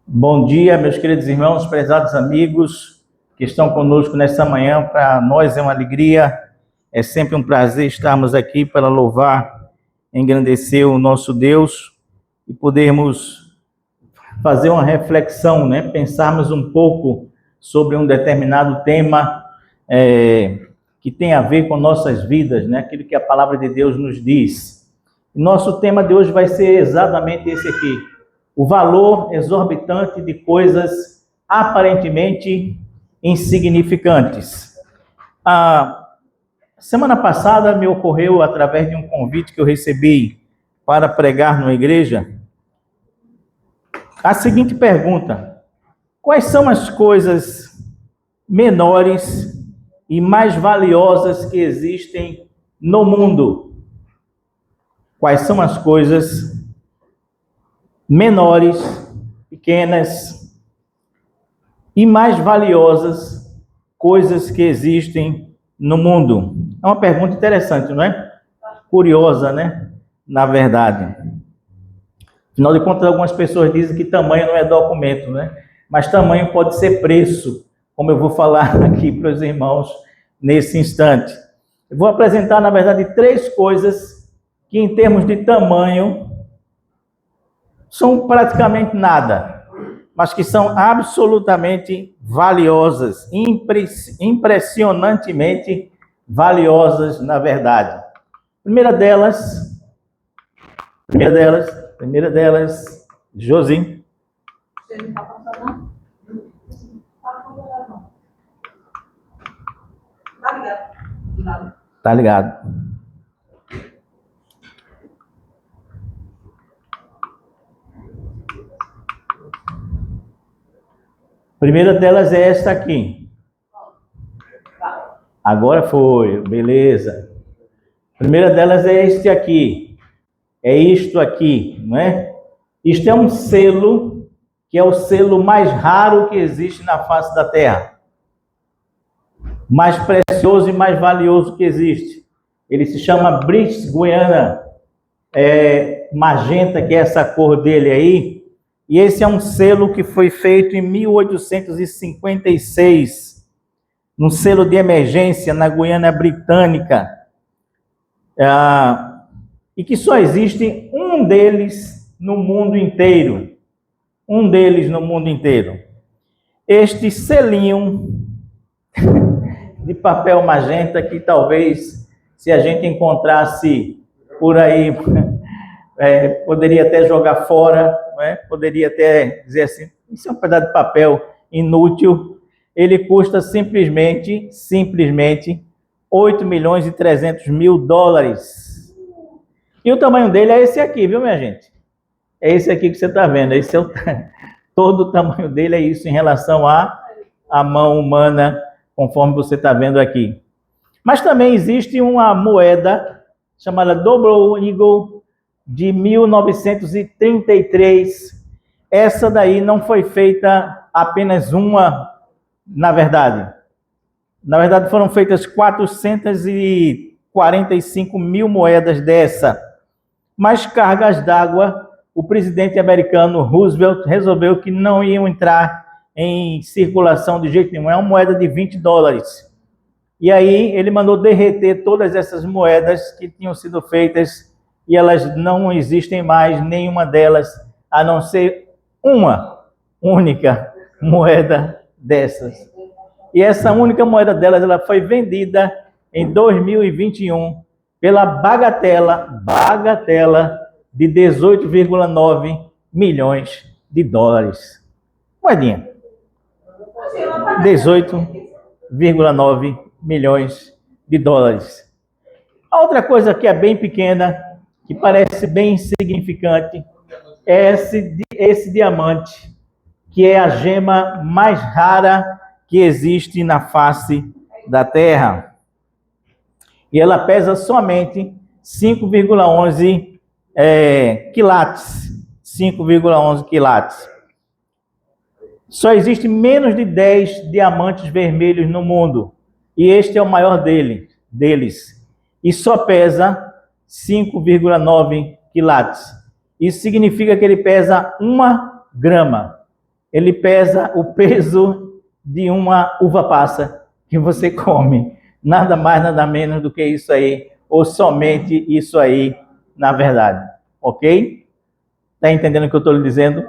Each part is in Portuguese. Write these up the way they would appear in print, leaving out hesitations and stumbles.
Bom dia, meus queridos irmãos, prezados amigos que estão conosco nesta manhã. Para nós é uma alegria, é sempre um prazer estarmos aqui para louvar, engrandecer o nosso Deus e podermos fazer uma reflexão, né? Pensarmos um pouco sobre um determinado tema que tem a ver com nossas vidas, né? Aquilo que a palavra de Deus nos diz. Nosso tema de hoje vai ser exatamente esse aqui: o valor exorbitante de coisas aparentemente insignificantes. A semana passada me ocorreu, através de um convite que eu recebi para pregar numa igreja, a seguinte pergunta: quais são as coisas menores e mais valiosas que existem no mundo? Quais são as coisas menores, pequenas e mais valiosas coisas que existem no mundo? É uma pergunta interessante, não é? Curiosa, né? Na verdade. Afinal de contas, algumas pessoas dizem que tamanho não é documento, né? Mas tamanho pode ser preço, como eu vou falar aqui para os irmãos nesse instante. Eu vou apresentar, na verdade, 3 coisas que, em termos de tamanho, são praticamente nada, mas que são absolutamente valiosas, impressionantemente valiosas, na verdade. Primeira delas, Josim. Tá ligado. A primeira delas é esta aqui. Agora foi, beleza. A primeira delas é este aqui. É isto aqui, não é? Isto é um selo, que é o selo mais raro que existe na face da Terra. Mais precioso e mais valioso que existe. Ele se chama British Guiana magenta, que é essa cor dele aí. E esse é um selo que foi feito em 1856, um selo de emergência na Guiana Britânica, e que só existe um deles no mundo inteiro. Um deles no mundo inteiro. Este selinho de papel magenta, que talvez, se a gente encontrasse por aí, poderia até jogar fora, poderia até dizer assim, isso é um pedaço de papel inútil. Ele custa simplesmente $8.300.000. E o tamanho dele é esse aqui, viu, minha gente? É esse aqui que você está vendo. Esse é todo o tamanho dele é isso em relação à mão humana, conforme você está vendo aqui. Mas também existe uma moeda chamada Double Eagle, de 1933. Essa daí não foi feita apenas uma, na verdade. Na verdade, foram feitas 445 mil moedas dessa. Mas cargas d'água, o presidente americano Roosevelt resolveu que não iam entrar em circulação de jeito nenhum. É uma moeda de $20. E aí ele mandou derreter todas essas moedas que tinham sido feitas, e elas não existem mais, nenhuma delas, a não ser uma única moeda dessas. E essa única moeda delas, ela foi vendida em 2021 pela bagatela de $18,9 milhões. Moedinha. 18,9 milhões de dólares. A outra coisa que é bem pequena, que parece bem insignificante, é esse diamante, que é a gema mais rara que existe na face da Terra. E ela pesa somente 5,11 quilates. 5,11 quilates. Só existe menos de 10 diamantes vermelhos no mundo. E este é o maior deles. E só pesa 5,9 quilates. Isso significa que ele pesa 1 grama. ele pesa o peso de uma uva passa que você come. Nada mais, nada menos do que isso aí, ou somente isso aí, na verdade. Ok? Está entendendo o que eu estou lhe dizendo?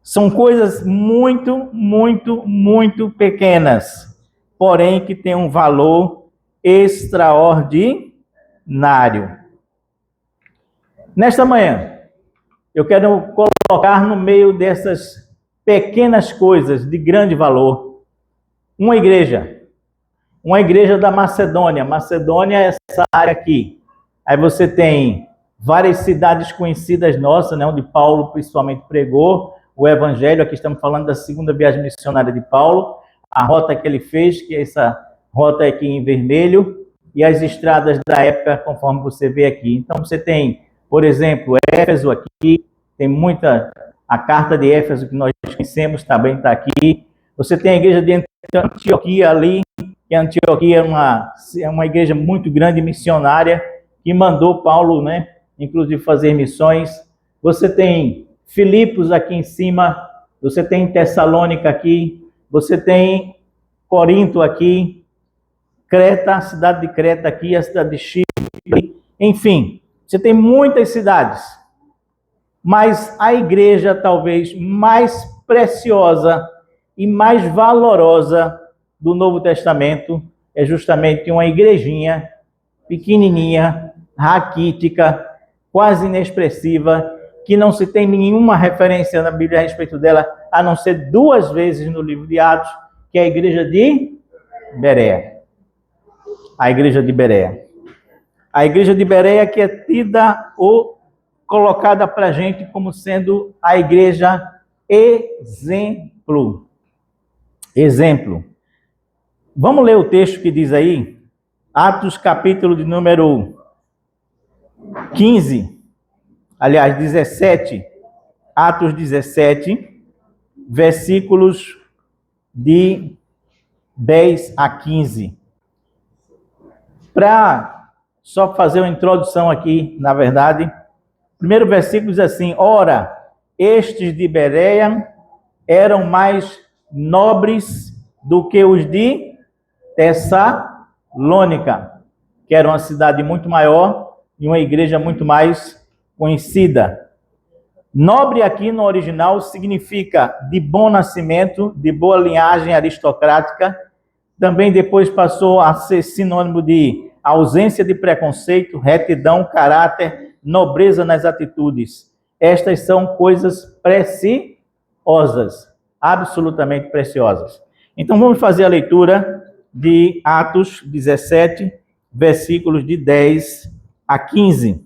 São coisas muito, muito, muito pequenas, porém que têm um valor extraordinário. Nesta manhã, eu quero colocar no meio dessas pequenas coisas de grande valor, uma igreja da Macedônia. Macedônia é essa área aqui. Aí você tem várias cidades conhecidas nossas, né, onde Paulo principalmente pregou o evangelho. Aqui estamos falando da segunda viagem missionária de Paulo, a rota que ele fez, que é essa rota aqui em vermelho, e as estradas da época, conforme você vê aqui. Então você tem, por exemplo, Éfeso aqui, tem muita, a carta de Éfeso que nós conhecemos também está aqui. Você tem a igreja de Antioquia ali, que Antioquia é uma igreja muito grande, missionária, que mandou Paulo, né, inclusive fazer missões. Você tem Filipos aqui em cima, você tem Tessalônica aqui, você tem Corinto aqui, Creta, a cidade de Creta aqui, a cidade de Chipre, enfim, você tem muitas cidades, mas a igreja talvez mais preciosa e mais valorosa do Novo Testamento é justamente uma igrejinha pequenininha, raquítica, quase inexpressiva, que não se tem nenhuma referência na Bíblia a respeito dela, a não ser 2 vezes no livro de Atos, que é a igreja de Bereia. A igreja de Bereia. A igreja de Bereia que é tida ou colocada para a gente como sendo a igreja exemplo. Exemplo. Vamos ler o texto que diz aí, Atos capítulo de número 15, aliás, 17, Atos 17, versículos de 10 a 15. Para só fazer uma introdução aqui, na verdade, o primeiro versículo diz assim: ora, estes de Bereia eram mais nobres do que os de Tessalônica, que era uma cidade muito maior e uma igreja muito mais conhecida. Nobre aqui no original significa de bom nascimento, de boa linhagem aristocrática. Também depois passou a ser sinônimo de ausência de preconceito, retidão, caráter, nobreza nas atitudes. Estas são coisas preciosas, absolutamente preciosas. Então vamos fazer a leitura de Atos 17, versículos de 10 a 15,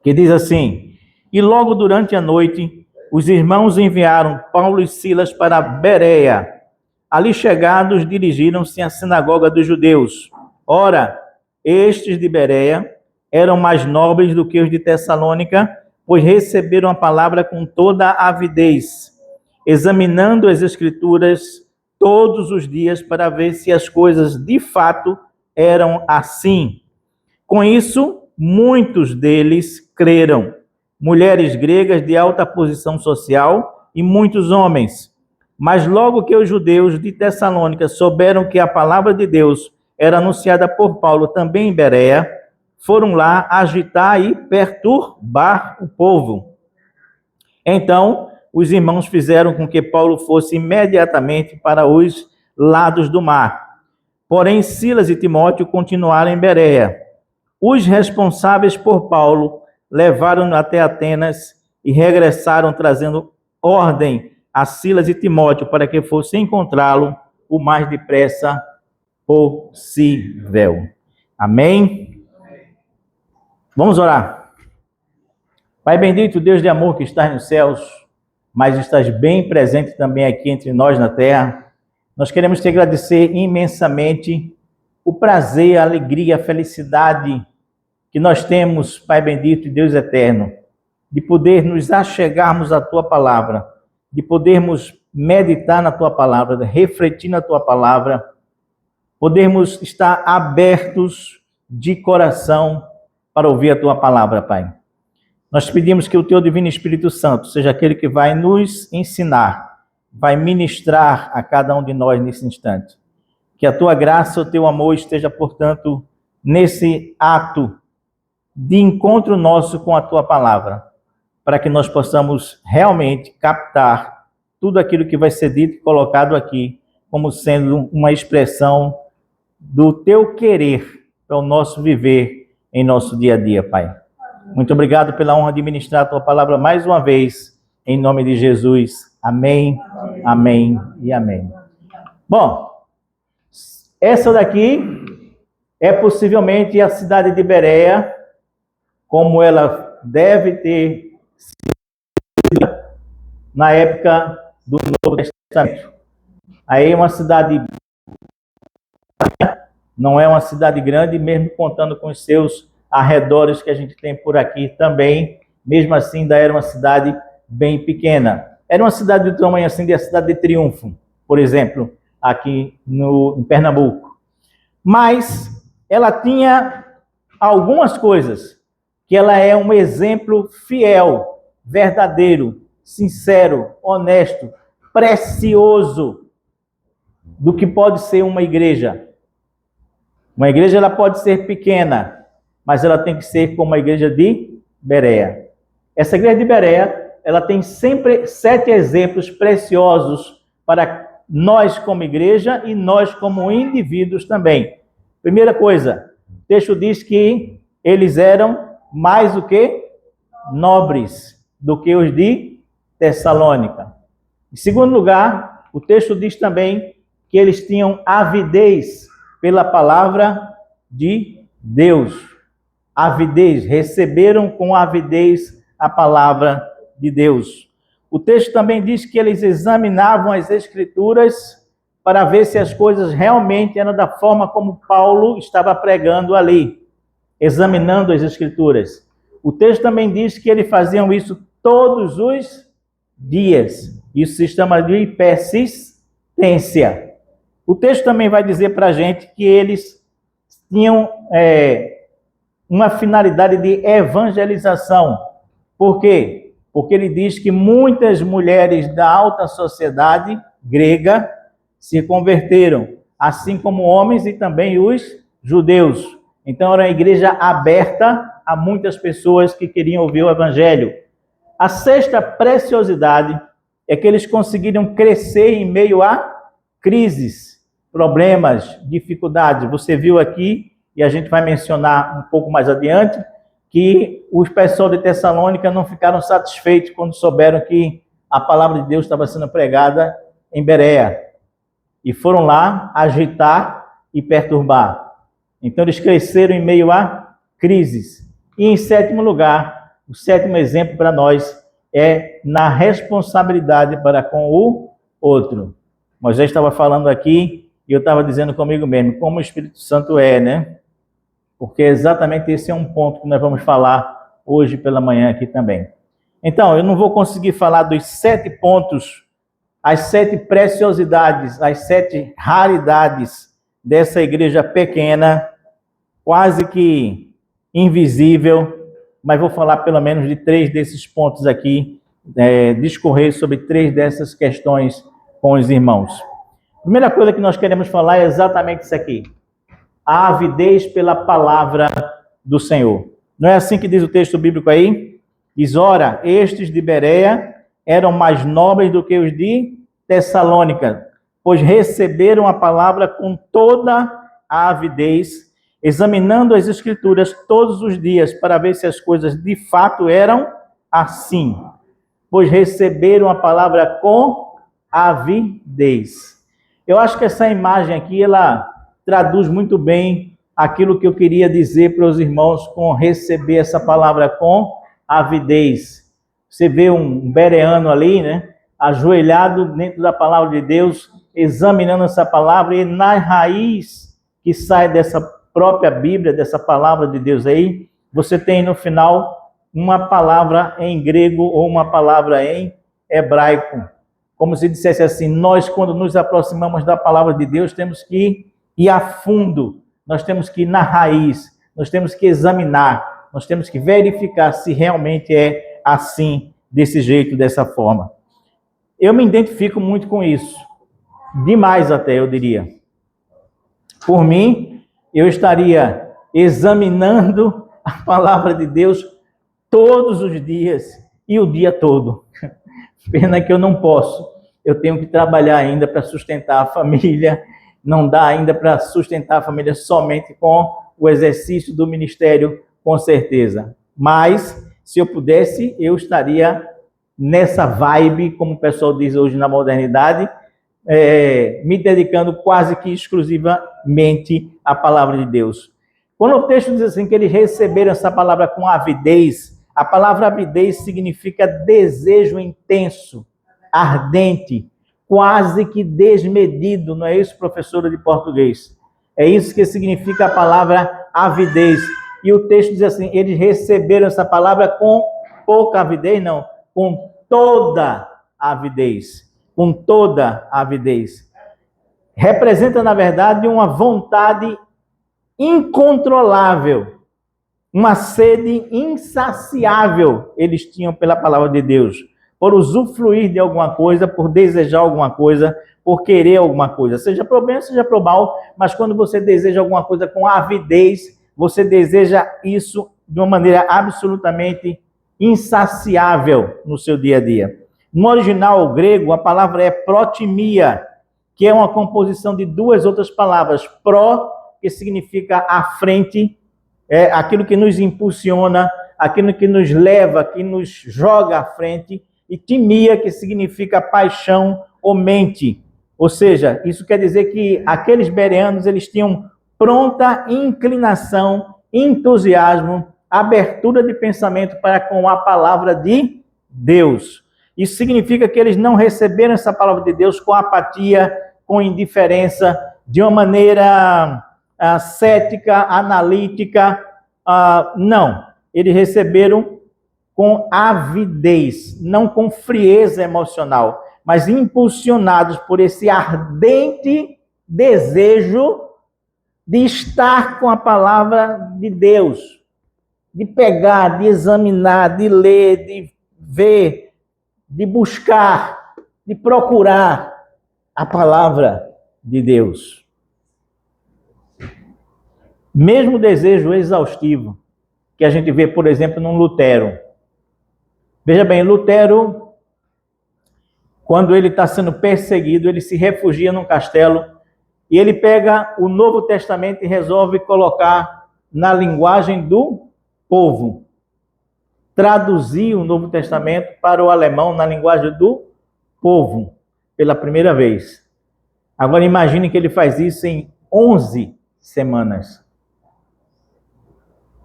que diz assim: e logo durante a noite, os irmãos enviaram Paulo e Silas para Bereia. Ali chegados, dirigiram-se à sinagoga dos judeus. Ora, estes de Bereia eram mais nobres do que os de Tessalônica, pois receberam a palavra com toda a avidez, examinando as escrituras todos os dias para ver se as coisas de fato eram assim. Com isso, muitos deles creram, mulheres gregas de alta posição social e muitos homens. Mas logo que os judeus de Tessalônica souberam que a palavra de Deus era anunciada por Paulo também em Bereia, foram lá agitar e perturbar o povo. Então, os irmãos fizeram com que Paulo fosse imediatamente para os lados do mar. Porém, Silas e Timóteo continuaram em Bereia. Os responsáveis por Paulo levaram-no até Atenas e regressaram trazendo ordem a Silas e Timóteo para que fossem encontrá-lo o mais depressa possível. Amém? Vamos orar. Pai bendito, Deus de amor que estás nos céus, mas estás bem presente também aqui entre nós na terra. Nós queremos te agradecer imensamente o prazer, a alegria, a felicidade que nós temos, Pai bendito e Deus eterno, de poder nos achegarmos à tua palavra, de podermos meditar na tua palavra, de refletir na tua palavra, podermos estar abertos de coração para ouvir a tua palavra, Pai. Nós pedimos que o teu divino Espírito Santo seja aquele que vai nos ensinar, vai ministrar a cada um de nós nesse instante. Que a tua graça, o teu amor esteja, portanto, nesse ato de encontro nosso com a tua palavra, para que nós possamos realmente captar tudo aquilo que vai ser dito e colocado aqui como sendo uma expressão do teu querer para o nosso viver em nosso dia a dia, Pai. Muito obrigado pela honra de ministrar a tua palavra mais uma vez, em nome de Jesus. Amém, amém e amém. Bom, essa daqui é possivelmente a cidade de Bereia, como ela deve ter sido na época do Novo Testamento. Aí é uma cidade, não é uma cidade grande, mesmo contando com os seus arredores que a gente tem por aqui também, mesmo assim ainda era uma cidade bem pequena. Era uma cidade do tamanho assim da cidade de Triunfo, por exemplo, aqui em Pernambuco. Mas ela tinha algumas coisas, que ela é um exemplo fiel, verdadeiro, sincero, honesto, precioso do que pode ser uma igreja. Uma igreja ela pode ser pequena, mas ela tem que ser como a igreja de Bereia. Essa igreja de Bereia, ela tem sempre 7 exemplos preciosos para nós como igreja e nós como indivíduos também. Primeira coisa, o texto diz que eles eram mais do que nobres do que os de Tessalônica. Em segundo lugar, o texto diz também que eles tinham avidez pela palavra de Deus. Avidez, receberam com avidez a palavra de Deus. O texto também diz que eles examinavam as Escrituras para ver se as coisas realmente eram da forma como Paulo estava pregando ali, examinando as Escrituras. O texto também diz que eles faziam isso todos os dias. Isso se chama de persistência. O texto também vai dizer para a gente que eles tinham uma finalidade de evangelização. Por quê? Porque ele diz que muitas mulheres da alta sociedade grega se converteram, assim como homens e também os judeus. Então era uma igreja aberta a muitas pessoas que queriam ouvir o evangelho. A sexta preciosidade é que eles conseguiram crescer em meio a crises, problemas, dificuldades. Você viu aqui, e a gente vai mencionar um pouco mais adiante, que os pessoal de Tessalônica não ficaram satisfeitos quando souberam que a palavra de Deus estava sendo pregada em Bereia. E foram lá agitar e perturbar. Então eles cresceram em meio a crises. E em sétimo lugar, o sétimo exemplo para nós é na responsabilidade para com o outro. Moisés estava falando aqui e eu estava dizendo comigo mesmo, como o Espírito Santo é, né? Porque exatamente esse é um ponto que nós vamos falar hoje pela manhã aqui também. Então, eu não vou conseguir falar dos 7 pontos, as 7 preciosidades, as 7 raridades dessa igreja pequena, quase que invisível, mas vou falar pelo menos de 3 desses pontos aqui, discorrer sobre 3 dessas questões com os irmãos. A primeira coisa que nós queremos falar é exatamente isso aqui. A avidez pela palavra do Senhor. Não é assim que diz o texto bíblico aí? Diz, ora, estes de Bereia eram mais nobres do que os de Tessalônica, pois receberam a palavra com toda a avidez, examinando as Escrituras todos os dias para ver se as coisas de fato eram assim. Pois receberam a palavra com avidez. Eu acho que essa imagem aqui, ela traduz muito bem aquilo que eu queria dizer para os irmãos com receber essa palavra com avidez. Você vê um bereano ali, né, ajoelhado dentro da palavra de Deus, examinando essa palavra, e na raiz que sai dessa própria Bíblia, dessa palavra de Deus aí, você tem no final uma palavra em grego ou uma palavra em hebraico. Como se dissesse assim, nós quando nos aproximamos da palavra de Deus, temos que ir a fundo, nós temos que ir na raiz, nós temos que examinar, nós temos que verificar se realmente é assim, desse jeito, dessa forma. Eu me identifico muito com isso. Demais até, eu diria. Por mim, eu estaria examinando a palavra de Deus todos os dias e o dia todo. Pena que eu não posso. Eu tenho que trabalhar ainda para sustentar a família. Não dá ainda para sustentar a família somente com o exercício do ministério, com certeza. Mas, se eu pudesse, eu estaria nessa vibe, como o pessoal diz hoje na modernidade, me dedicando quase que exclusivamente à palavra de Deus. Quando o texto diz assim que eles receberam essa palavra com avidez, a palavra avidez significa desejo intenso, ardente, quase que desmedido, não é isso, professora de português? É isso que significa a palavra avidez. E o texto diz assim, eles receberam essa palavra com pouca avidez, não, com toda a avidez. Com toda a avidez. Representa, na verdade, uma vontade incontrolável, uma sede insaciável eles tinham pela palavra de Deus, por usufruir de alguma coisa, por desejar alguma coisa, por querer alguma coisa, seja para o bem, seja para o mal, mas quando você deseja alguma coisa com avidez, você deseja isso de uma maneira absolutamente insaciável no seu dia a dia. No original grego, a palavra é protimia, que é uma composição de duas outras palavras. Pro, que significa à frente, é aquilo que nos impulsiona, aquilo que nos leva, que nos joga à frente, e timia, que significa paixão ou mente. Ou seja, isso quer dizer que aqueles bereanos, eles tinham pronta inclinação, entusiasmo, abertura de pensamento para com a palavra de Deus. Isso significa que eles não receberam essa palavra de Deus com apatia, com indiferença, de uma maneira cética, analítica. Não. Eles receberam com avidez, não com frieza emocional, mas impulsionados por esse ardente desejo de estar com a palavra de Deus, de pegar, de examinar, de ler, de ver, de buscar, de procurar a palavra de Deus. Mesmo desejo exaustivo que a gente vê, por exemplo, num Lutero. Veja bem, Lutero, quando ele está sendo perseguido, ele se refugia num castelo e ele pega o Novo Testamento e resolve colocar na linguagem do povo. Traduzir o Novo Testamento para o alemão na linguagem do povo, pela primeira vez. Agora imagine que ele faz isso em 11 semanas.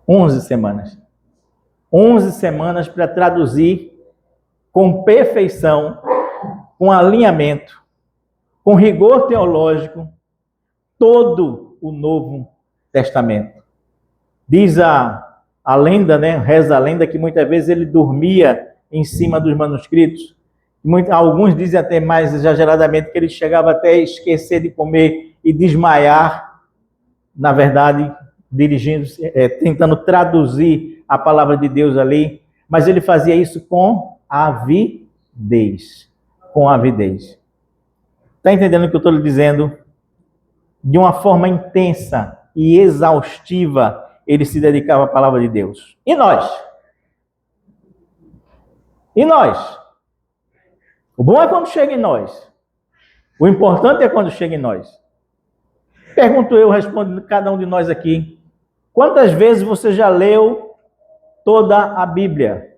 11 semanas. 11 semanas para traduzir com perfeição, com alinhamento, com rigor teológico, todo o Novo Testamento. Diz a lenda, né? Reza a lenda que muitas vezes ele dormia em cima dos manuscritos. Alguns dizem até mais exageradamente que ele chegava até a esquecer de comer e desmaiar, na verdade, tentando traduzir a palavra de Deus ali, mas ele fazia isso com avidez. Com avidez. Está entendendo o que eu estou lhe dizendo? De uma forma intensa e exaustiva, ele se dedicava à palavra de Deus. E nós? E nós? O bom é quando chega em nós. O importante é quando chega em nós. Pergunto eu, respondo cada um de nós aqui. Quantas vezes você já leu toda a Bíblia?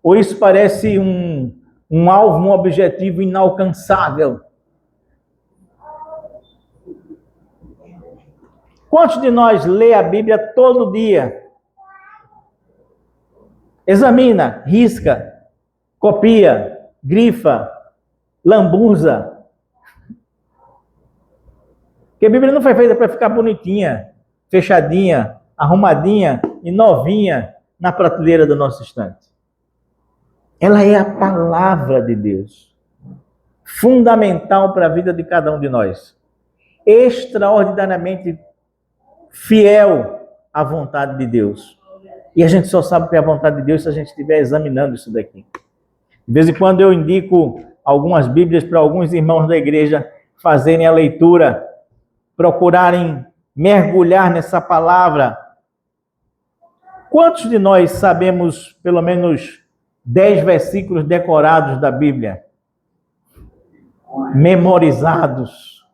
Ou isso parece um alvo, um objetivo inalcançável? Quantos de nós lê a Bíblia todo dia? Examina, risca, copia, grifa, lambuza. Porque a Bíblia não foi feita para ficar bonitinha, fechadinha, arrumadinha e novinha na prateleira do nosso estante. Ela é a palavra de Deus, fundamental para a vida de cada um de nós, extraordinariamente fiel à vontade de Deus. E a gente só sabe que é a vontade de Deus se a gente estiver examinando isso daqui. De vez em quando eu indico algumas Bíblias para alguns irmãos da igreja fazerem a leitura, procurarem mergulhar nessa palavra. Quantos de nós sabemos pelo menos 10 versículos decorados da Bíblia? Memorizados,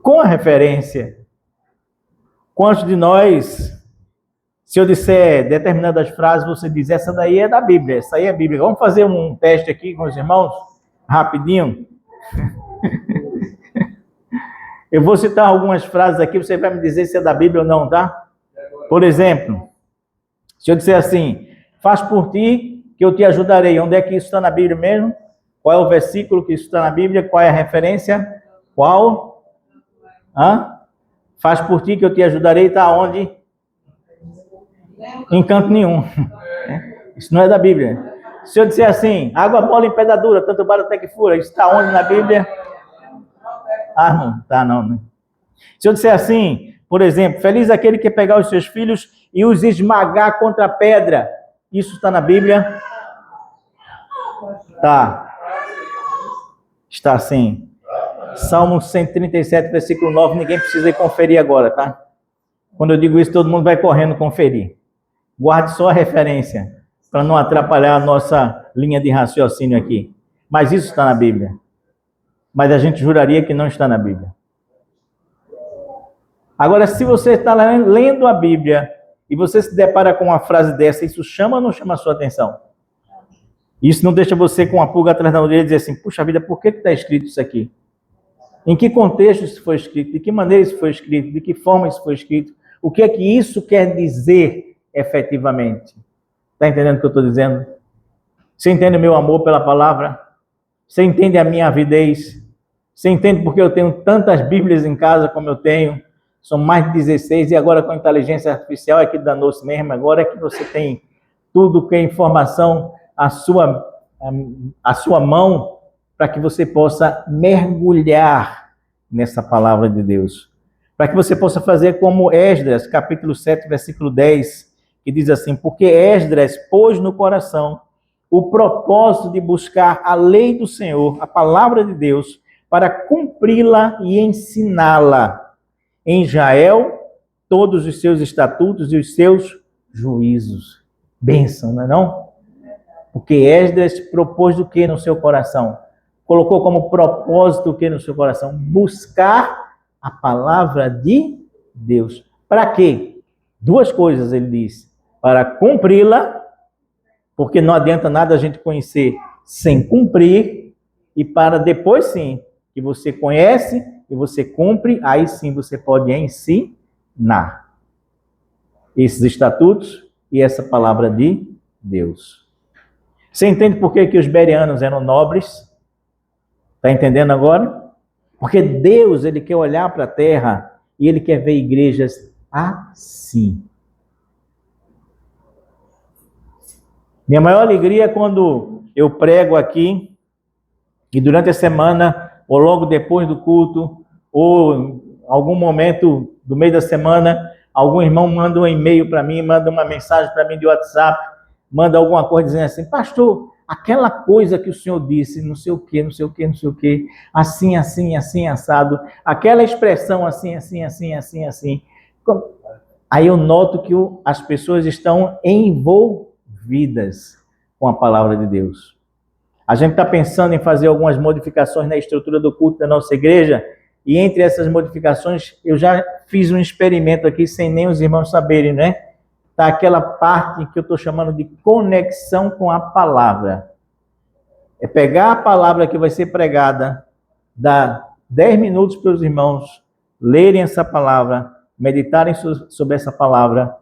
com a referência. Quantos de nós, se eu disser determinadas frases, você diz, essa daí é da Bíblia, essa aí é a Bíblia. Vamos fazer um teste aqui com os irmãos, rapidinho. Eu vou citar algumas frases aqui, você vai me dizer se é da Bíblia ou não, tá? Por exemplo, se eu disser assim, faz por ti que eu te ajudarei. Onde é que isso está na Bíblia mesmo? Qual é o versículo que isso está na Bíblia? Qual é a referência? Qual? Faz por ti que eu te ajudarei, está onde? Em canto nenhum. Isso não é da Bíblia. Se eu disser assim, água bola em pedra dura, tanto bate até que fura, isso está onde na Bíblia? Não, tá não, né? Se eu disser assim, por exemplo, feliz aquele que pegar os seus filhos e os esmagar contra a pedra, isso está na Bíblia? Tá. Está sim. Salmo 137, versículo 9, ninguém precisa ir conferir agora, tá? Quando eu digo isso, todo mundo vai correndo conferir. Guarde só a referência, para não atrapalhar a nossa linha de raciocínio aqui. Mas isso está na Bíblia. Mas a gente juraria que não está na Bíblia. Agora, se você está lendo a Bíblia e você se depara com uma frase dessa, isso chama ou não chama a sua atenção? Isso não deixa você com uma pulga atrás da orelha e dizer assim, puxa vida, por que está escrito isso aqui? Em que contexto isso foi escrito? De que maneira isso foi escrito? De que forma isso foi escrito? O que é que isso quer dizer efetivamente? Está entendendo o que eu estou dizendo? Você entende o meu amor pela palavra? Você entende a minha avidez? Você entende porque eu tenho tantas Bíblias em casa como eu tenho? São mais de 16 e agora com a inteligência artificial é que danou-se mesmo. Agora é que você tem tudo que é informação à sua mão para que você possa mergulhar nessa palavra de Deus. Para que você possa fazer como Esdras, capítulo 7, versículo 10, que diz assim, porque Esdras pôs no coração o propósito de buscar a lei do Senhor, a palavra de Deus, para cumpri-la e ensiná-la em Israel, todos os seus estatutos e os seus juízos. Bênção, não é não? Porque Esdras propôs o que no seu coração? Colocou como propósito o que no seu coração? Buscar a palavra de Deus. Para quê? Duas coisas ele diz. Para cumpri-la, porque não adianta nada a gente conhecer sem cumprir, e para depois sim, que você conhece e você cumpre, aí sim você pode ensinar esses estatutos e essa palavra de Deus. Você entende por que os bereanos eram nobres? Está entendendo agora? Porque Deus, ele quer olhar para a terra e ele quer ver igrejas assim. Minha maior alegria é quando eu prego aqui e durante a semana, ou logo depois do culto, ou em algum momento do meio da semana, algum irmão manda um e-mail para mim, manda uma mensagem para mim de WhatsApp, manda alguma coisa dizendo assim, pastor, aquela coisa que o senhor disse, não sei o quê, não sei o quê, não sei o quê, assim, assim, assim, assado, aquela expressão assim, assim, assim, assim, assim. Aí eu noto que as pessoas estão envolvidas com a palavra de Deus. A gente está pensando em fazer algumas modificações na estrutura do culto da nossa igreja, e entre essas modificações, eu já fiz um experimento aqui, sem nem os irmãos saberem, né? Está aquela parte que eu estou chamando de conexão com a palavra. É pegar a palavra que vai ser pregada, dar 10 minutos para os irmãos lerem essa palavra, meditarem sobre essa palavra,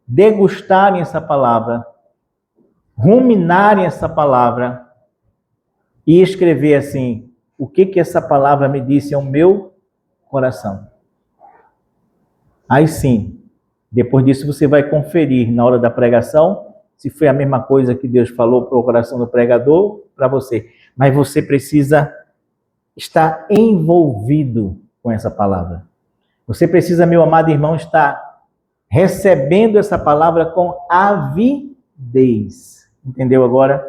degustarem essa palavra, ruminarem essa palavra e escrever assim, o que essa palavra me disse ao meu coração. Aí sim, depois disso você vai conferir na hora da pregação se foi a mesma coisa que Deus falou para o coração do pregador, para você. Mas você precisa estar envolvido com essa palavra. Você precisa, meu amado irmão, estar recebendo essa palavra com avidez. Entendeu agora?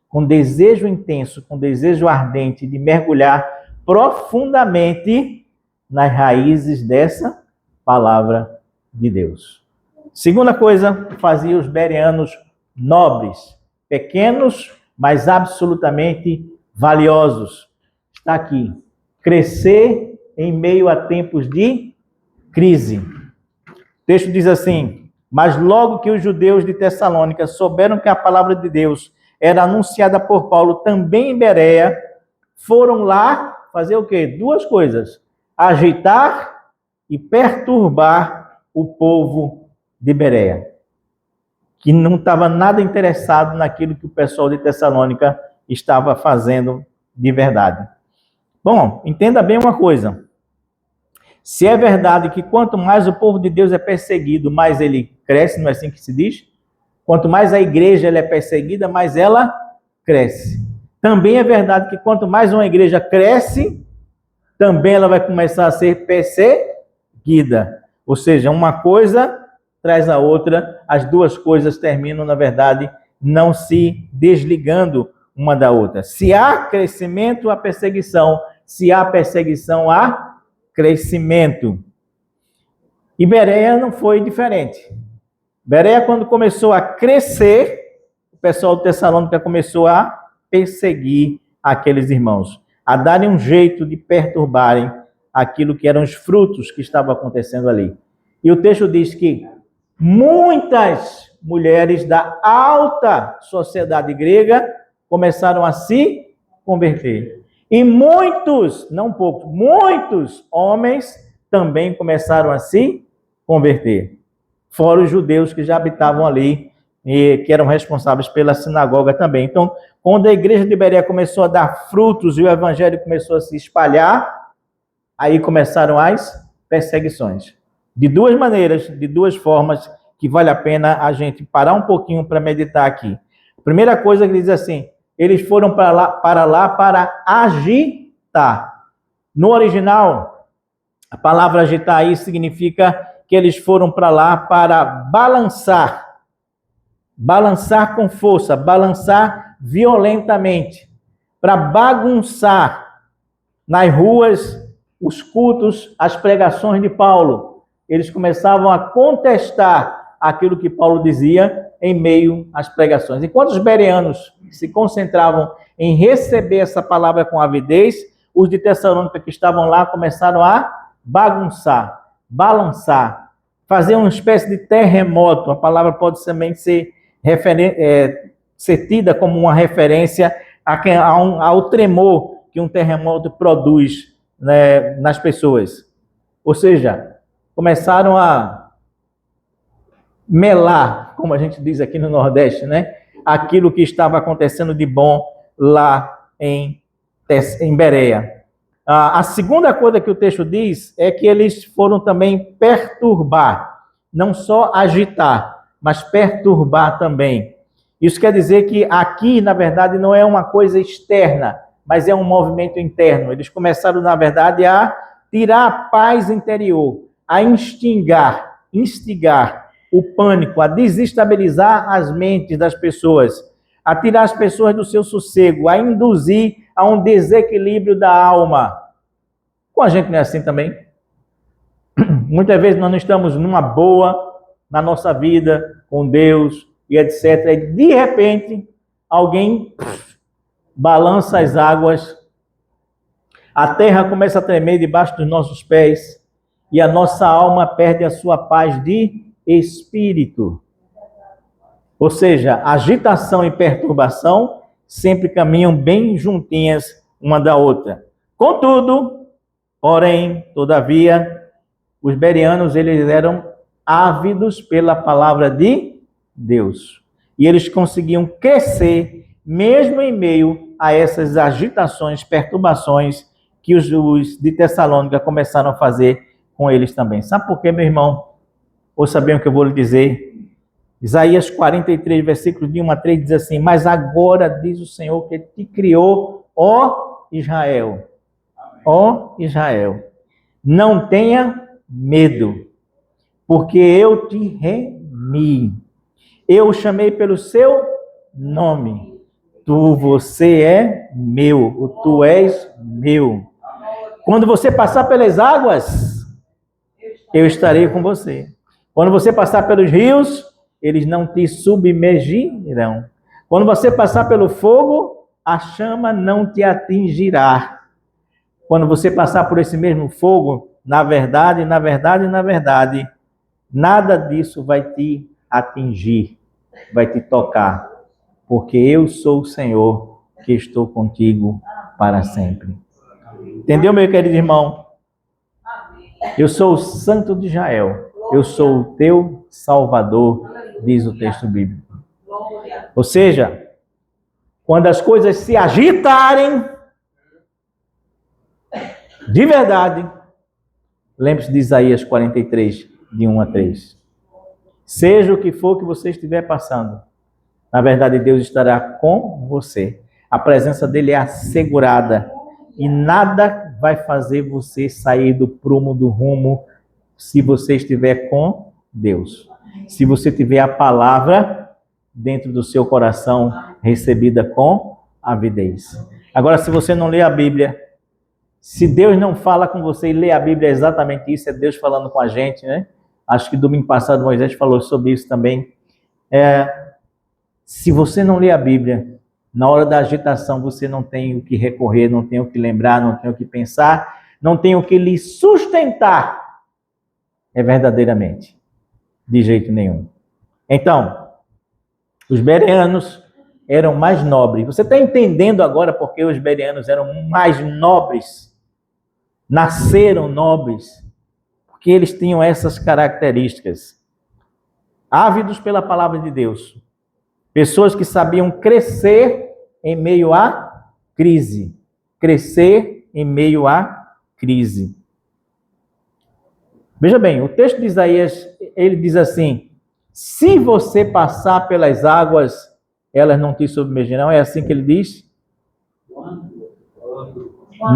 com desejo intenso, com desejo ardente de mergulhar profundamente nas raízes dessa palavra de Deus. Segunda coisa, fazia os bereanos nobres, pequenos, mas absolutamente valiosos. Está aqui. Crescer em meio a tempos de crise. O texto diz assim: mas logo que os judeus de Tessalônica souberam que a palavra de Deus era anunciada por Paulo também em Bereia, foram lá fazer o quê? Duas coisas: agitar e perturbar o povo de Bereia, que não estava nada interessado naquilo que o pessoal de Tessalônica estava fazendo de verdade. Bom, entenda bem uma coisa. Se é verdade que quanto mais o povo de Deus é perseguido, mais ele cresce, não é assim que se diz? Quanto mais a igreja ela é perseguida, mais ela cresce. Também é verdade que quanto mais uma igreja cresce, também ela vai começar a ser perseguida. Ou seja, uma coisa traz a outra, as duas coisas terminam, na verdade, não se desligando uma da outra. Se há crescimento, há perseguição. Se há perseguição, há crescimento. E Bereia não foi diferente. Bereia, quando começou a crescer, o pessoal de Tessalônica começou a perseguir aqueles irmãos, a darem um jeito de perturbarem aquilo que eram os frutos que estavam acontecendo ali. E o texto diz que muitas mulheres da alta sociedade grega começaram a se converter. E muitos, não poucos, muitos homens também começaram a se converter. Fora os judeus que já habitavam ali e que eram responsáveis pela sinagoga também. Então, quando a igreja de Bereia começou a dar frutos e o evangelho começou a se espalhar, aí começaram as perseguições. De duas maneiras, de duas formas, que vale a pena a gente parar um pouquinho para meditar aqui. A primeira coisa que ele diz assim: eles foram para lá para agitar. No original, a palavra agitar aí significa que eles foram para lá para balançar. Balançar com força, balançar violentamente, para bagunçar nas ruas os cultos, as pregações de Paulo. Eles começavam a contestar aquilo que Paulo dizia em meio às pregações. Enquanto os bereanos se concentravam em receber essa palavra com avidez, os de Tessalônica que estavam lá começaram a bagunçar, balançar, fazer uma espécie de terremoto. A palavra pode também ser tida como uma referência ao tremor que um terremoto produz, né, nas pessoas. Ou seja, começaram a melar, como a gente diz aqui no Nordeste, né, aquilo que estava acontecendo de bom lá em Bereia. A segunda coisa que o texto diz é que eles foram também perturbar, não só agitar, mas perturbar também. Isso quer dizer que aqui, na verdade, não é uma coisa externa, mas é um movimento interno. Eles começaram, na verdade, a tirar a paz interior, a instigar o pânico, a desestabilizar as mentes das pessoas, a tirar as pessoas do seu sossego, a induzir a um desequilíbrio da alma. Com a gente não é assim também? Muitas vezes nós não estamos numa boa na nossa vida, com Deus e etc. E de repente, alguém balança as águas, a terra começa a tremer debaixo dos nossos pés e a nossa alma perde a sua paz de espírito. Ou seja, agitação e perturbação sempre caminham bem juntinhas uma da outra. Contudo, porém, todavia, os bereanos eles eram ávidos pela palavra de Deus. E eles conseguiam crescer mesmo em meio a essas agitações, perturbações que os de Tessalônica começaram a fazer com eles também. Sabe por quê, meu irmão? Ouça bem o que eu vou lhe dizer. Isaías 43, versículos de 1 a 3, diz assim: mas agora diz o Senhor que te criou, ó Israel. Ó Israel, não tenha medo, porque eu te remi. Eu o chamei pelo seu nome. você é meu, o tu és meu. Quando você passar pelas águas, eu estarei com você. Quando você passar pelos rios, eles não te submergirão. Quando você passar pelo fogo, a chama não te atingirá. Quando você passar por esse mesmo fogo, na verdade, nada disso vai te atingir, vai te tocar, porque eu sou o Senhor que estou contigo para sempre. Entendeu, meu querido irmão? Eu sou o Santo de Israel, eu sou o teu Salvador, diz o texto bíblico. Ou seja, quando as coisas se agitarem, de verdade, lembre-se de Isaías 43, de 1 a 3. Seja o que for que você estiver passando, na verdade Deus estará com você. A presença dele é assegurada e nada vai fazer você sair do prumo do rumo se você estiver com Deus. Se você tiver a palavra dentro do seu coração recebida com avidez. Agora, se você não lê a Bíblia, se Deus não fala com você e lê a Bíblia, é exatamente isso, é Deus falando com a gente, né? Acho que domingo passado Moisés falou sobre isso também. Se você não lê a Bíblia, na hora da agitação você não tem o que recorrer, não tem o que lembrar, não tem o que pensar, não tem o que lhe sustentar, verdadeiramente, de jeito nenhum. Então, os bereanos eram mais nobres. Você está entendendo agora porque os bereanos eram mais nobres? Nasceram nobres, porque eles tinham essas características. Ávidos pela palavra de Deus. Pessoas que sabiam crescer em meio à crise. Crescer em meio à crise. Veja bem, o texto de Isaías, ele diz assim: se você passar pelas águas, elas não te submergirão. É assim que ele diz?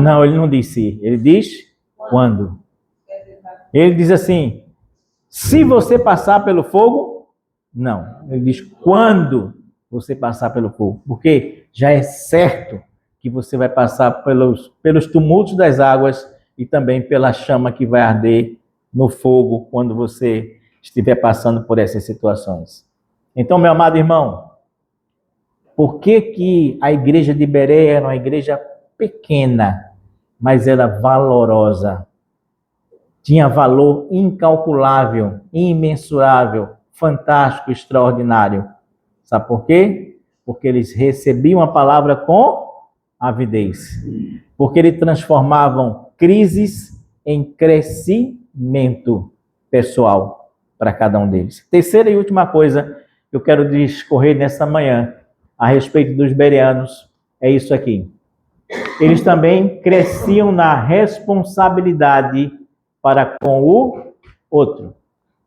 Não, ele não disse. Ele diz quando. Ele diz assim: se você passar pelo fogo, não. Ele diz quando você passar pelo fogo. Porque já é certo que você vai passar pelos tumultos das águas e também pela chama que vai arder no fogo quando você estiver passando por essas situações. Então, meu amado irmão, por que a igreja de Bereia era uma igreja pequena, mas era valorosa? Tinha valor incalculável, imensurável, fantástico, extraordinário. Sabe por quê? Porque eles recebiam a palavra com avidez. Porque eles transformavam crises em crescimento pessoal para cada um deles. Terceira e última coisa que eu quero discorrer nessa manhã a respeito dos bereanos é isso aqui. Eles também cresciam na responsabilidade para com o outro.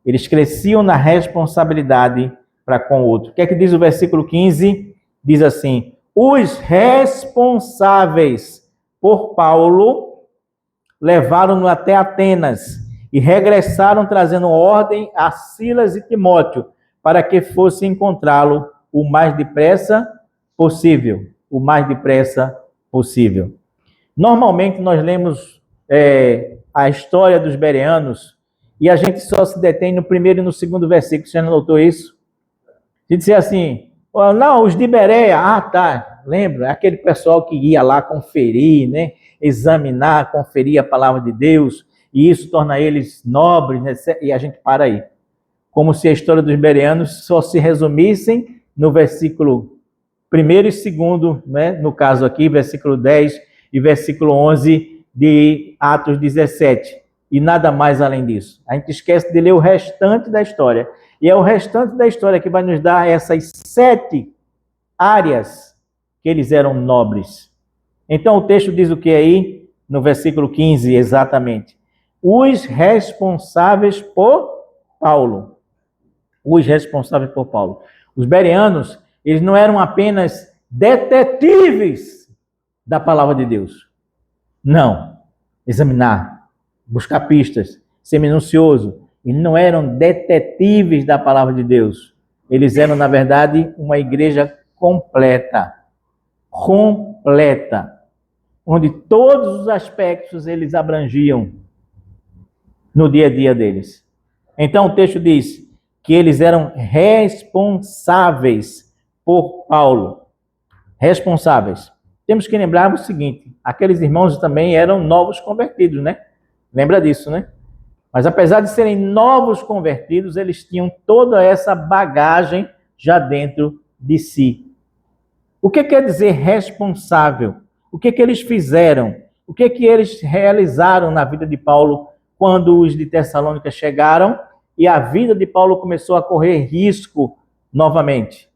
Eles cresciam na responsabilidade para com o outro. O que é que diz o versículo 15? Diz assim: os responsáveis por Paulo levaram-no até Atenas e regressaram trazendo ordem a Silas e Timóteo para que fosse encontrá-lo o mais depressa possível. O mais depressa possível. Normalmente nós lemos a história dos bereanos e a gente só se detém no primeiro e no segundo versículo. Você não notou isso? De dizer assim, não, os de Bereia, tá, lembra? Aquele pessoal que ia lá conferir, né? Examinar, conferir a palavra de Deus, e isso torna eles nobres, né? E a gente para aí. Como se a história dos bereanos só se resumissem no versículo 1º e 2º, né? No caso aqui, versículo 10 e versículo 11 de Atos 17, e nada mais além disso. A gente esquece de ler o restante da história, e é o restante da história que vai nos dar essas 7 áreas que eles eram nobres. Então o texto diz o que aí? No versículo 15, exatamente. Os responsáveis por Paulo. Os responsáveis por Paulo. Os bereanos, eles não eram apenas detetives da palavra de Deus. Não. Examinar, buscar pistas, ser minucioso. Eles não eram detetives da palavra de Deus. Eles eram, na verdade, uma igreja completa. completa, onde todos os aspectos eles abrangiam no dia a dia deles. Então o texto diz que eles eram responsáveis por Paulo. Responsáveis. Temos que lembrar o seguinte, aqueles irmãos também eram novos convertidos, né? Lembra disso, né? Mas apesar de serem novos convertidos, eles tinham toda essa bagagem já dentro de si. O que quer dizer responsável? O que eles fizeram? O que eles realizaram na vida de Paulo quando os de Tessalônica chegaram e a vida de Paulo começou a correr risco novamente?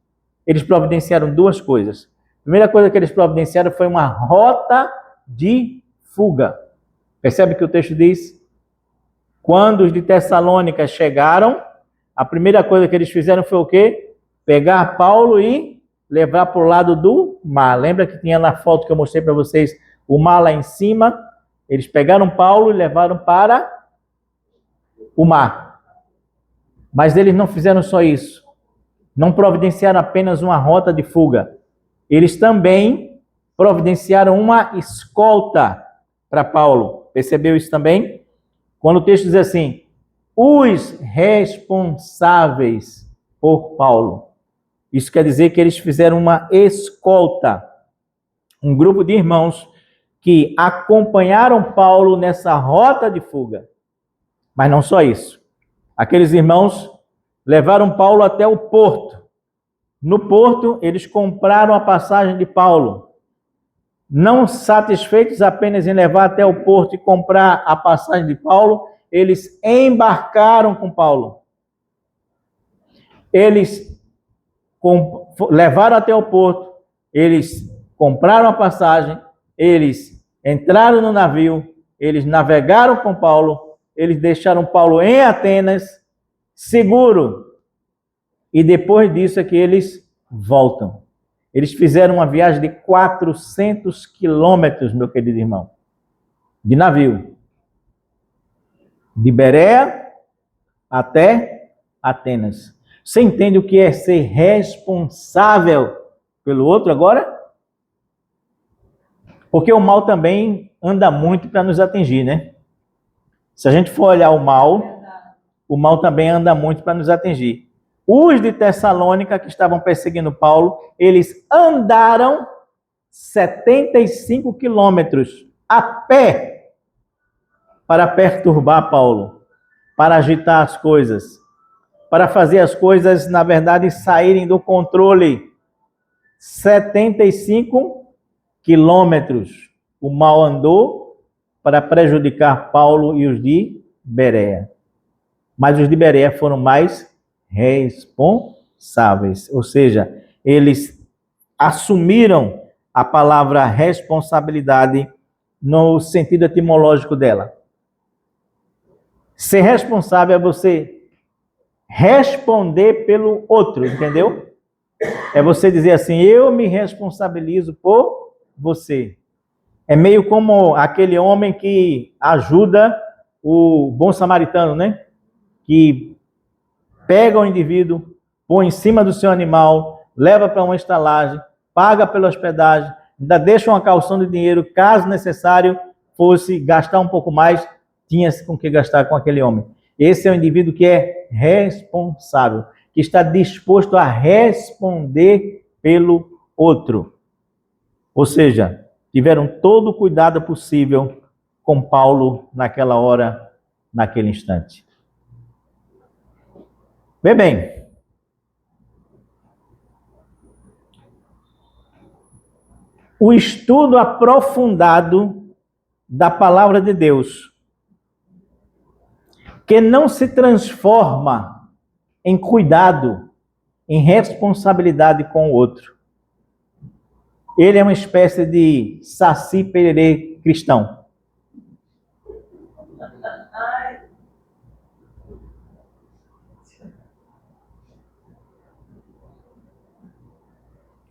Eles providenciaram duas coisas. A primeira coisa que eles providenciaram foi uma rota de fuga. Percebe que o texto diz? Quando os de Tessalônica chegaram, a primeira coisa que eles fizeram foi o quê? Pegar Paulo e levar para o lado do mar. Lembra que tinha na foto que eu mostrei para vocês o mar lá em cima? Eles pegaram Paulo e levaram para o mar. Mas eles não fizeram só isso. Não providenciaram apenas uma rota de fuga. Eles também providenciaram uma escolta para Paulo. Percebeu isso também? Quando o texto diz assim, os responsáveis por Paulo. Isso quer dizer que eles fizeram uma escolta. Um grupo de irmãos que acompanharam Paulo nessa rota de fuga. Mas não só isso. Aqueles irmãos levaram Paulo até o porto. No porto, eles compraram a passagem de Paulo. Não satisfeitos apenas em levar até o porto e comprar a passagem de Paulo, eles embarcaram com Paulo. Eles levaram até o porto, eles compraram a passagem, eles entraram no navio, eles navegaram com Paulo, eles deixaram Paulo em Atenas, seguro. E depois disso é que eles voltam. Eles fizeram uma viagem de 400 quilômetros, meu querido irmão, de navio. De Berea até Atenas. Você entende o que é ser responsável pelo outro agora? Porque o mal também anda muito para nos atingir, né? Se a gente for olhar o mal também anda muito para nos atingir. Os de Tessalônica, que estavam perseguindo Paulo, eles andaram 75 quilômetros a pé para perturbar Paulo, para agitar as coisas, para fazer as coisas, na verdade, saírem do controle. 75 quilômetros o mal andou para prejudicar Paulo e os de Berea. Mas os de Berea foram mais responsáveis, ou seja, eles assumiram a palavra responsabilidade no sentido etimológico dela. Ser responsável é você responder pelo outro, entendeu? É você dizer assim, eu me responsabilizo por você. É meio como aquele homem que ajuda o bom samaritano, né? Que pega o indivíduo, põe em cima do seu animal, leva para uma estalagem, paga pela hospedagem, ainda deixa uma calção de dinheiro, caso necessário fosse gastar um pouco mais, tinha-se com que gastar com aquele homem. Esse é o indivíduo que é responsável, que está disposto a responder pelo outro. Ou seja, tiveram todo o cuidado possível com Paulo naquela hora, naquele instante. Vê bem, o estudo aprofundado da palavra de Deus, que não se transforma em cuidado, em responsabilidade com o outro. Ele é uma espécie de saci pererê cristão.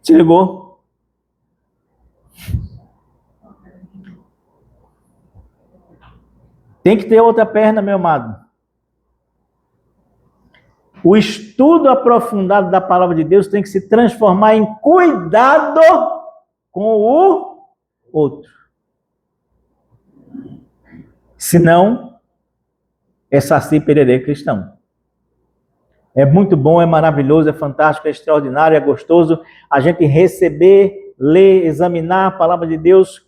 Se ligou? Tem que ter outra perna, meu amado. O estudo aprofundado da palavra de Deus tem que se transformar em cuidado com o outro. Senão, é saci pererê cristão. É muito bom, é maravilhoso, é fantástico, é extraordinário, é gostoso a gente receber, ler, examinar a palavra de Deus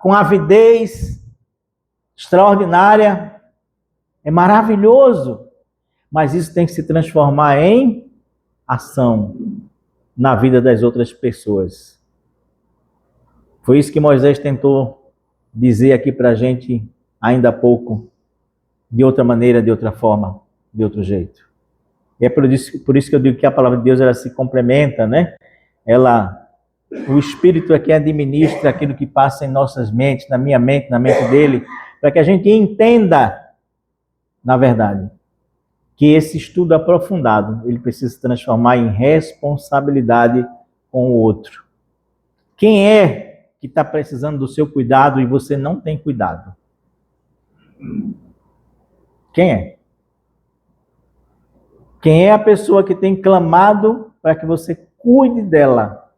com avidez extraordinária. É maravilhoso, mas isso tem que se transformar em ação na vida das outras pessoas. Foi isso que Moisés tentou dizer aqui para a gente ainda há pouco, de outra maneira, de outra forma, de outro jeito. E é por isso que eu digo que a palavra de Deus ela se complementa, né? O Espírito é quem administra aquilo que passa em nossas mentes, na minha mente, na mente dele, para que a gente entenda, na verdade, que esse estudo aprofundado, ele precisa se transformar em responsabilidade com o outro. Quem é que está precisando do seu cuidado e você não tem cuidado? Quem é? Quem é a pessoa que tem clamado para que você cuide dela,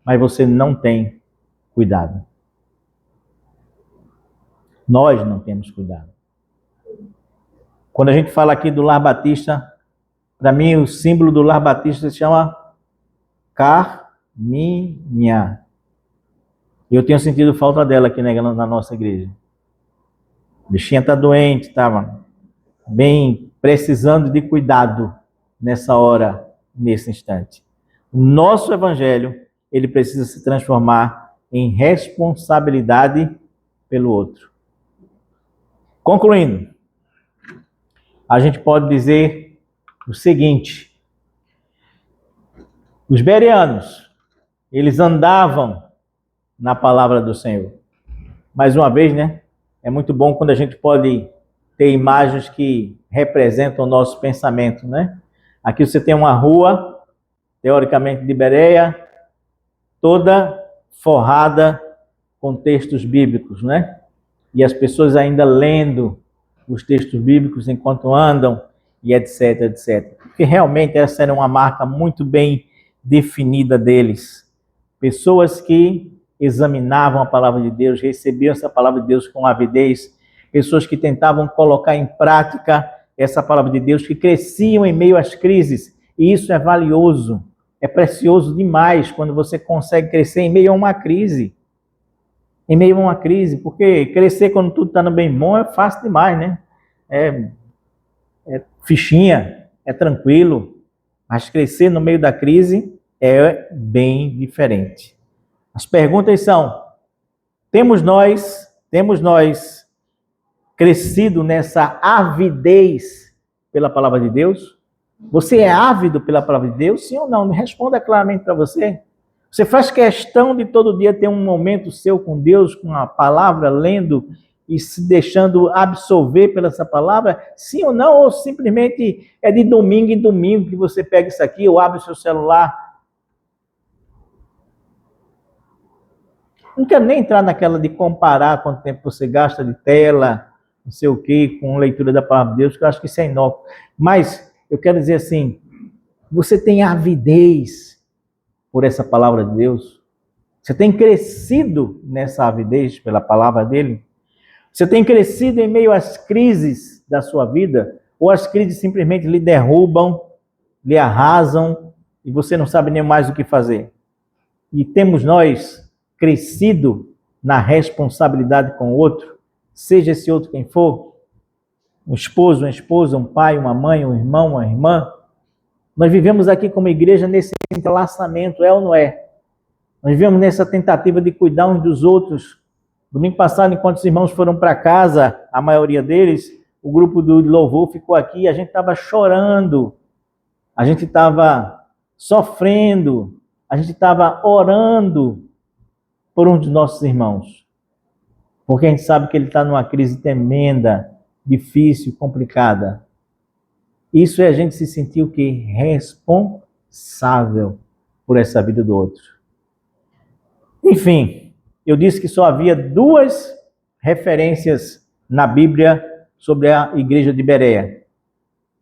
mas você não tem cuidado? Nós não temos cuidado. Quando a gente fala aqui do Lar Batista, para mim o símbolo do Lar Batista se chama Carminha. Eu tenho sentido falta dela aqui na nossa igreja. A bichinha está doente, estava bem precisando de cuidado nessa hora, nesse instante. O nosso evangelho, ele precisa se transformar em responsabilidade pelo outro. Concluindo, a gente pode dizer o seguinte: os bereanos, eles andavam na palavra do Senhor. Mais uma vez, né? É muito bom quando a gente pode ter imagens que representam o nosso pensamento, né? Aqui você tem uma rua, teoricamente de Bereia, toda forrada com textos bíblicos, né? E as pessoas ainda lendo os textos bíblicos enquanto andam, e etc, etc. Porque realmente essa era uma marca muito bem definida deles. Pessoas que examinavam a palavra de Deus, recebiam essa palavra de Deus com avidez, pessoas que tentavam colocar em prática essa palavra de Deus, que cresciam em meio às crises, e isso é valioso, é precioso demais quando você consegue crescer em meio a uma crise. Em meio a uma crise, porque crescer quando tudo está bem bom é fácil demais, né? É fichinha, é tranquilo, mas crescer no meio da crise é bem diferente. As perguntas são: temos nós crescido nessa avidez pela palavra de Deus? Você é ávido pela palavra de Deus? Sim ou não? Responda claramente para você. Você faz questão de todo dia ter um momento seu com Deus, com a palavra, lendo e se deixando absorver pela essa palavra? Sim ou não? Ou simplesmente é de domingo em domingo que você pega isso aqui ou abre o seu celular? Não quero nem entrar naquela de comparar quanto tempo você gasta de tela, não sei o quê, com leitura da palavra de Deus, que eu acho que isso é inócuo. Mas eu quero dizer assim, você tem avidez por essa palavra de Deus? Você tem crescido nessa avidez pela palavra dele? Você tem crescido em meio às crises da sua vida? Ou as crises simplesmente lhe derrubam, lhe arrasam, e você não sabe nem mais o que fazer? E temos nós crescido na responsabilidade com o outro, seja esse outro quem for, um esposo, uma esposa, um pai, uma mãe, um irmão, uma irmã? Nós vivemos aqui como igreja nesse entrelaçamento, é ou não é? Nós vivemos nessa tentativa de cuidar uns dos outros. Domingo passado, enquanto os irmãos foram para casa, a maioria deles, o grupo do louvor ficou aqui, a gente estava chorando, a gente estava sofrendo, a gente estava orando por um dos nossos irmãos, porque a gente sabe que ele está numa crise tremenda, difícil, complicada. Isso é a gente se sentir o quê? Responsável por essa vida do outro. Enfim, eu disse que só havia 2 referências na Bíblia sobre a igreja de Bereia.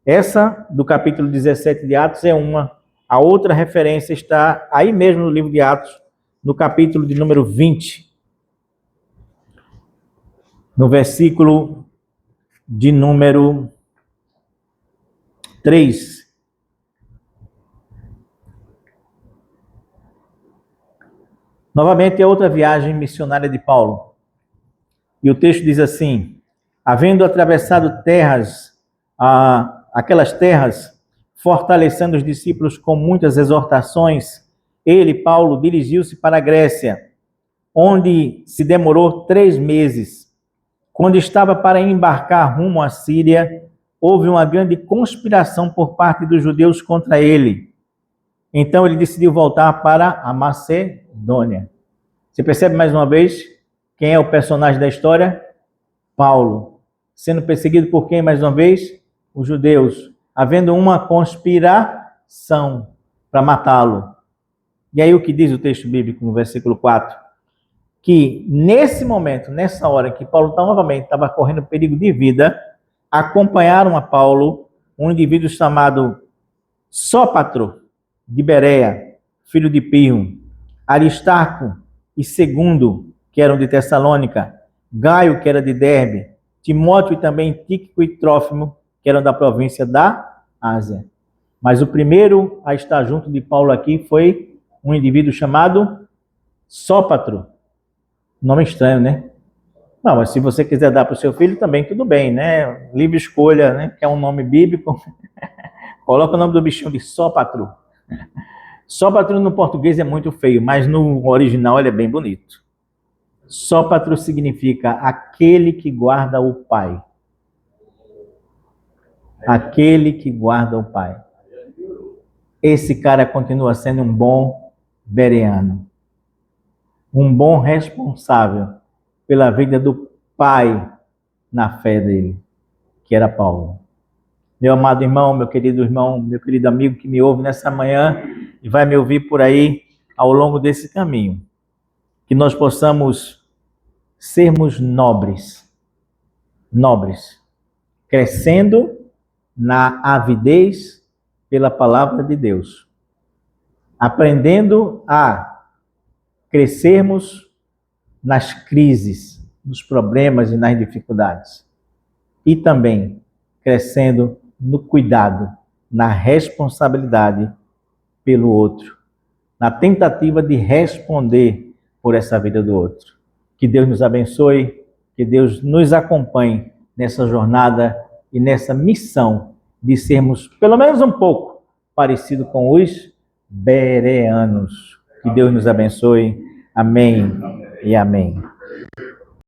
Essa, do capítulo 17 de Atos, é uma. A outra referência está aí mesmo no livro de Atos, no capítulo de número 20, no versículo de número 3. Novamente, é outra viagem missionária de Paulo. E o texto diz assim: havendo atravessado aquelas terras, fortalecendo os discípulos com muitas exortações, ele, Paulo, dirigiu-se para a Grécia, onde se demorou 3 meses. Quando estava para embarcar rumo à Síria, houve uma grande conspiração por parte dos judeus contra ele. Então ele decidiu voltar para a Macedônia. Você percebe mais uma vez quem é o personagem da história? Paulo. Sendo perseguido por quem mais uma vez? Os judeus. Havendo uma conspiração para matá-lo. E aí o que diz o texto bíblico no versículo 4? Que nesse momento, nessa hora que Paulo novamente estava correndo perigo de vida, acompanharam a Paulo um indivíduo chamado Sópatro, de Bereia, filho de Pirro, Aristarco e Segundo, que eram de Tessalônica, Gaio, que era de Derbe, Timóteo e também Tíquico e Trófimo, que eram da província da Ásia. Mas o primeiro a estar junto de Paulo aqui foi um indivíduo chamado Sópatro. Nome estranho, né? Não, mas se você quiser dar para o seu filho também, tudo bem, né? Livre escolha, né? Que é um nome bíblico. Coloca o nome do bichinho de Sópatro. Sópatro no português é muito feio, mas no original ele é bem bonito. Sópatro significa aquele que guarda o Pai. Aquele que guarda o Pai. Esse cara continua sendo um bom bereano. Um bom responsável pela vida do Pai na fé dele, que era Paulo. Meu amado irmão, meu querido amigo que me ouve nessa manhã e vai me ouvir por aí ao longo desse caminho. Que nós possamos sermos nobres, crescendo na avidez pela palavra de Deus, aprendendo a crescermos nas crises, nos problemas e nas dificuldades, e também crescendo no cuidado, na responsabilidade pelo outro, na tentativa de responder por essa vida do outro. Que Deus nos abençoe, que Deus nos acompanhe nessa jornada e nessa missão de sermos, pelo menos um pouco, parecido com os bereanos. Que Deus nos abençoe. Amém e amém.